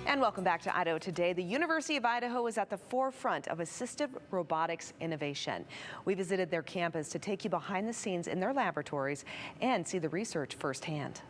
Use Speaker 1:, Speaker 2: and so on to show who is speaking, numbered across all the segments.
Speaker 1: And welcome back to Idaho Today. The University of Idaho is at the forefront of assistive robotics innovation. We visited their campus to take you behind the scenes in their laboratories and see the research firsthand.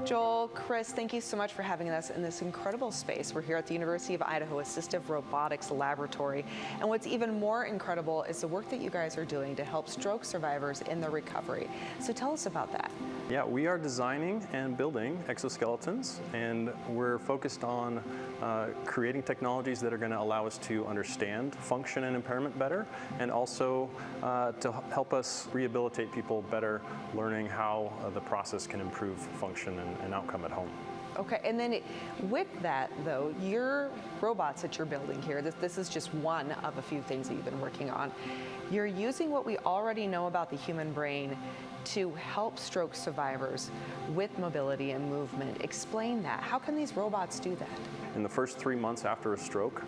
Speaker 1: Joel, Chris, thank you so much for having us in this incredible space. We're here at the University of Idaho Assistive Robotics Laboratory. And what's even more incredible is the work that you guys are doing to help stroke survivors in their recovery. So tell us about that.
Speaker 2: Yeah, we are designing and building exoskeletons, and we're focused on creating technologies that are going to allow us to understand function and impairment better, and also to help us rehabilitate people better, learning how the process can improve function and outcome at home.
Speaker 1: Okay, and then with that, though, your robots that you're building here, this is just one of a few things that you've been working on. You're using what we already know about the human brain to help stroke survivors with mobility and movement. Explain that. How can these robots do that?
Speaker 2: In the first 3 months after a stroke,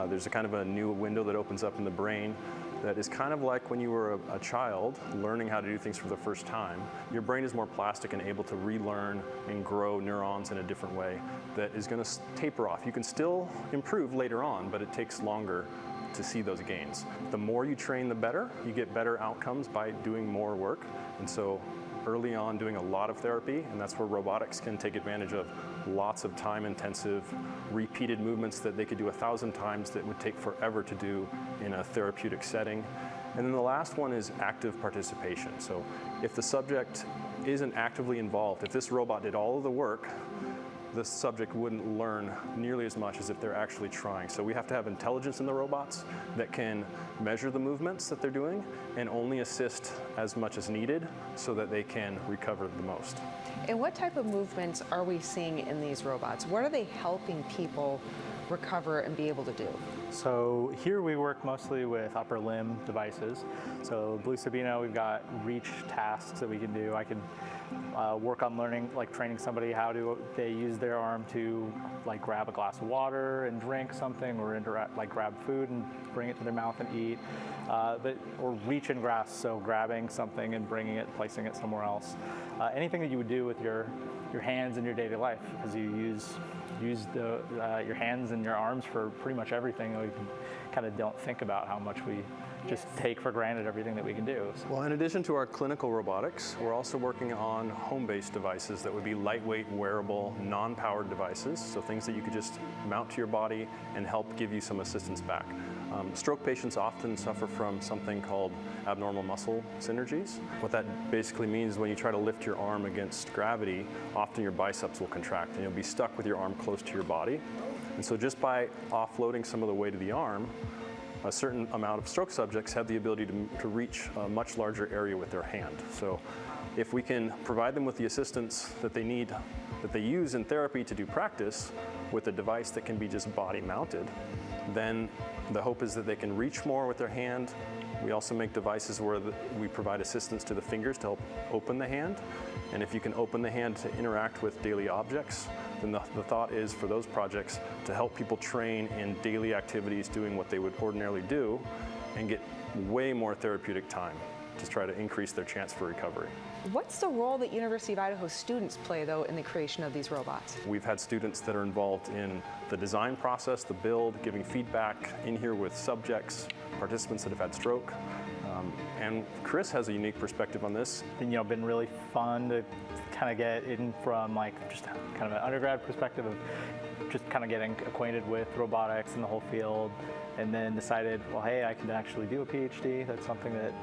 Speaker 2: there's a kind of a new window that opens up in the brain that is kind of like when you were a child learning how to do things for the first time. Your brain is more plastic and able to relearn and grow neurons in a different way that is going to taper off. You can still improve later on, but it takes longer to see those gains. The more you train, the better. You get better outcomes by doing more work. And so early on doing a lot of therapy, and that's where robotics can take advantage of lots of time-intensive, repeated movements that they could do 1,000 times that would take forever to do in a therapeutic setting. And then the last one is active participation. So if the subject isn't actively involved, if this robot did all of the work, the subject wouldn't learn nearly as much as if they're actually trying. So we have to have intelligence in the robots that can measure the movements that they're doing and only assist as much as needed so that they can recover the most.
Speaker 1: And what type of movements are we seeing in these robots? What are they helping people recover and be able to do?
Speaker 3: So here we work mostly with upper limb devices. So Blue Sabino, we've got reach tasks that we can do. I can work on learning, like training somebody how do they use their arm to like grab a glass of water and drink something, or like grab food and bring it to their mouth and eat, or reach and grasp, so grabbing something and bringing it, placing it somewhere else. Anything that you would do with your hands in your daily life, because you use your hands and your arms for pretty much everything. We kind of don't think about how much we just take for granted everything that we can do.
Speaker 2: Well, in addition to our clinical robotics, we're also working on home-based devices that would be lightweight, wearable, non-powered devices, so things that you could just mount to your body and help give you some assistance back. Stroke patients often suffer from something called abnormal muscle synergies. What that basically means is when you try to lift your arm against gravity, often your biceps will contract and you'll be stuck with your arm close to your body. And so just by offloading some of the weight of the arm, a certain amount of stroke subjects have the ability to reach a much larger area with their hand. So if we can provide them with the assistance that they need, that they use in therapy to do practice with a device that can be just body mounted, then the hope is that they can reach more with their hand. We also make devices where we provide assistance to the fingers to help open the hand. And if you can open the hand to interact with daily objects, then the thought is for those projects to help people train in daily activities doing what they would ordinarily do and get way more therapeutic time to try to increase their chance for recovery.
Speaker 1: What's the role that University of Idaho students play, though, in the creation of these robots?
Speaker 2: We've had students that are involved in the design process, the build, giving feedback in here with subjects, participants that have had stroke. And Chris has a unique perspective on this.
Speaker 3: And, been really fun to kind of get in from like just kind of an undergrad perspective of just kind of getting acquainted with robotics and the whole field, and then decided, well, hey, I can actually do a PhD. That's something that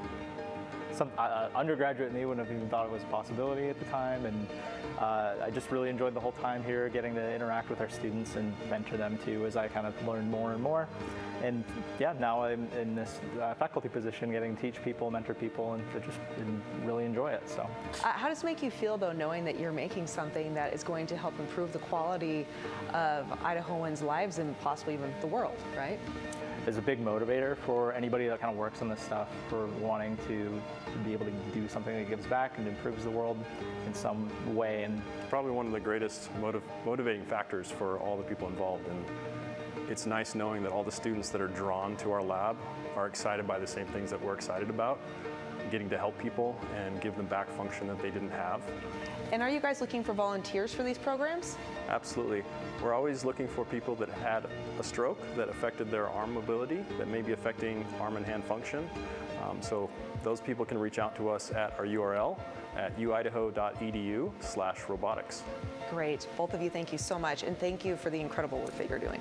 Speaker 3: some undergraduate me wouldn't have even thought it was a possibility at the time, and I just really enjoyed the whole time here, getting to interact with our students and mentor them too as I kind of learned more and more. And yeah, now I'm in this faculty position, getting to teach people, mentor people, and really enjoy it. So,
Speaker 1: how does it make you feel, though, knowing that you're making something that is going to help improve the quality of Idahoans' lives and possibly even the world, right?
Speaker 3: Is a big motivator for anybody that kind of works on this stuff, for wanting to be able to do something that gives back and improves the world in some way. And
Speaker 2: probably one of the greatest motivating factors for all the people involved. And it's nice knowing that all the students that are drawn to our lab are excited by the same things that we're excited about. getting to help people and give them back function that they didn't have.
Speaker 1: And are you guys looking for volunteers for these programs?
Speaker 2: Absolutely. We're always looking for people that had a stroke that affected their arm mobility, that may be affecting arm and hand function. So those people can reach out to us at our URL at uidaho.edu/robotics.
Speaker 1: Great. Both of you, thank you so much. And thank you for the incredible work that you're doing.